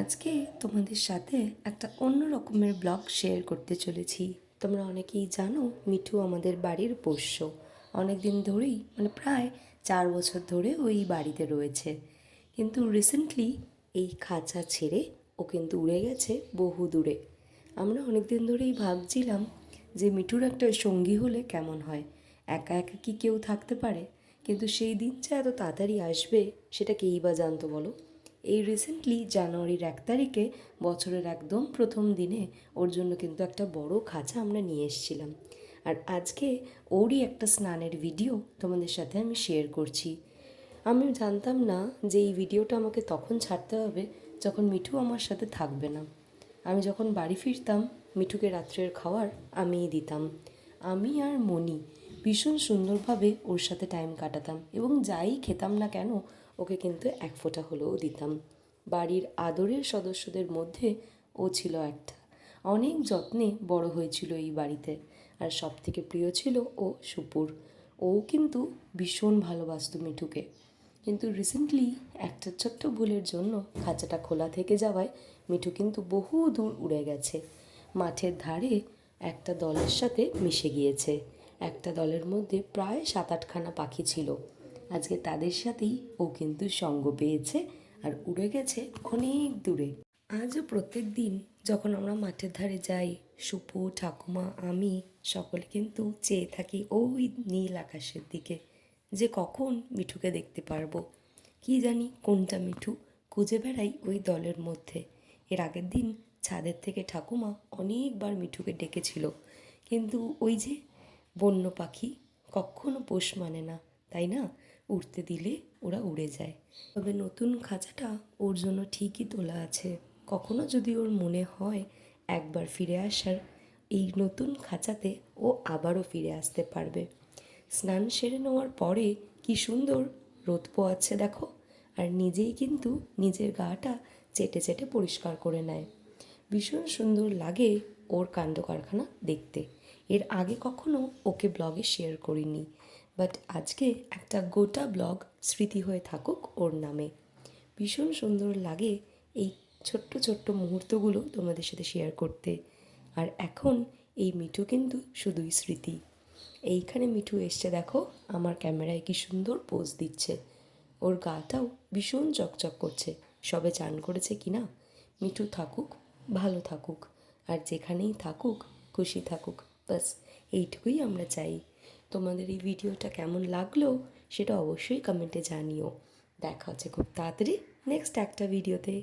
আজকে তোমাদের সাথে একটা অন্য রকমের ব্লগ শেয়ার করতে চলেছি। তোমরা অনেকেই জানো মিঠু আমাদের বাড়ির পোষ্য। অনেক দিন ধরেই প্রায় 4 বছর ধরে ওই বাড়িতে রয়েছে, কিন্তু রিসেন্টলি এই খাঁচা ছেড়ে ও কিন্তু উড়ে গেছে বহু দূরে। আমরা অনেক দিন ধরেই ভাবছিলাম যে মিঠুর একটা সঙ্গী হলে কেমন হয়, একা একা কি কেউ থাকতে পারে? কিন্তু সেই দিন যে এত তাড়াতাড়ি আসবে সেটা কেই বা জানতো বলো। এই রিসেন্টলি জানুয়ারির 1 তারিখে বছরের একদম প্রথম দিনে ওর জন্য কিন্তু একটা বড় খাঁচা আমরা নিয়ে এসেছিলাম। আর আজকে ওরই একটা স্নানের ভিডিও তোমাদের সাথে আমি শেয়ার করছি। আমি জানতাম না যে এই ভিডিওটা আমাকে তখন ছাড়তে হবে যখন মিঠু আমার সাথে থাকবে না। আমি যখন বাড়ি ফিরতাম মিঠুকে রাত্রের খাওয়ার আমিই দিতাম। আমি আর মনি ভীষণ সুন্দরভাবে ওর সাথে টাইম কাটাতাম এবং যাই খেতাম না কেন ওকে কিন্তু এক ফোঁটা হলেও দিতাম। বাড়ির আদরের সদস্যদের মধ্যে ও ছিল একটা। অনেক যত্নে বড় হয়েছিল এই বাড়িতে। আর সবথেকে প্রিয় ছিল ও সুপুর। ও কিন্তু ভীষণ ভালোবাসত মিঠুকে। কিন্তু রিসেন্টলি একটা ছোট্ট ভুলের জন্য খাঁচাটা খোলা থেকে যাওয়ায় মিঠু কিন্তু বহু দূর উড়ে গেছে। মাঠের ধারে একটা দলের সাথে মিশে গিয়েছে। একটা দলের মধ্যে প্রায় 7-8খানা পাখি ছিল। আজকে তাদের সাথেই ও কিন্তু সঙ্গ পেয়েছে আর উড়ে গেছে অনেক দূরে। আজও প্রত্যেক দিন যখন আমরা মাঠের ধারে যাই, সুপু, ঠাকুমা, আমি সকলে কিন্তু চেয়ে থাকি ওই নীল আকাশের দিকে, যে কখন মিঠুকে দেখতে পারবো। কি জানি কোনটা মিঠু, খুঁজে বেড়াই ওই দলের মধ্যে। এর আগের দিন ছাদের থেকে ঠাকুমা অনেকবার মিঠুকে ডেকেছিল, কিন্তু ওই যে বন্য পাখি কখনো পোষ মানে না, তাই না? উড়তে দিলে ওরা উড়ে যায়। তবে নতুন খাঁচাটা ওর জন্য ঠিকই তোলা আছে। কখনো যদি ওর মনে হয় একবার ফিরে আসার, এই নতুন খাঁচাতে ও আবারও ফিরে আসতে পারবে। স্নান সেরে নেওয়ার পরে কি সুন্দর রোদ পোয়াচ্ছে দেখো, আর নিজেই কিন্তু নিজের গাটা চেটে চেটে পরিষ্কার করে নেয়। ভীষণ সুন্দর লাগে ওর কাণ্ড কারখানা দেখতে। এর আগে কখনো ওকে ব্লগে শেয়ার করিনি, বাট আজকে একটা গোটা ব্লগ স্মৃতি হয়ে থাকুক ওর নামে। ভীষণ সুন্দর লাগে এই ছোট্ট ছোট্ট মুহূর্তগুলো তোমাদের সাথে শেয়ার করতে। আর এখন এই মিঠু কিন্তু শুধুই স্মৃতি। এইখানে মিঠু এসছে দেখো, আমার ক্যামেরায় কি সুন্দর পোজ দিচ্ছে। ওর গাটাও ভীষণ চকচক করছে, সবে চান করেছে কি না। মিঠু থাকুক, ভালো থাকুক, আর যেখানেই থাকুক খুশি থাকুক, বাস এইটুকুই আমরা চাই। তোমাদের এই ভিডিওটা কেমন লাগলো সেটা অবশ্যই কমেন্টে জানিও। দেখা হচ্ছে খুব তাড়াতাড়ি নেক্সট একটা ভিডিওতে।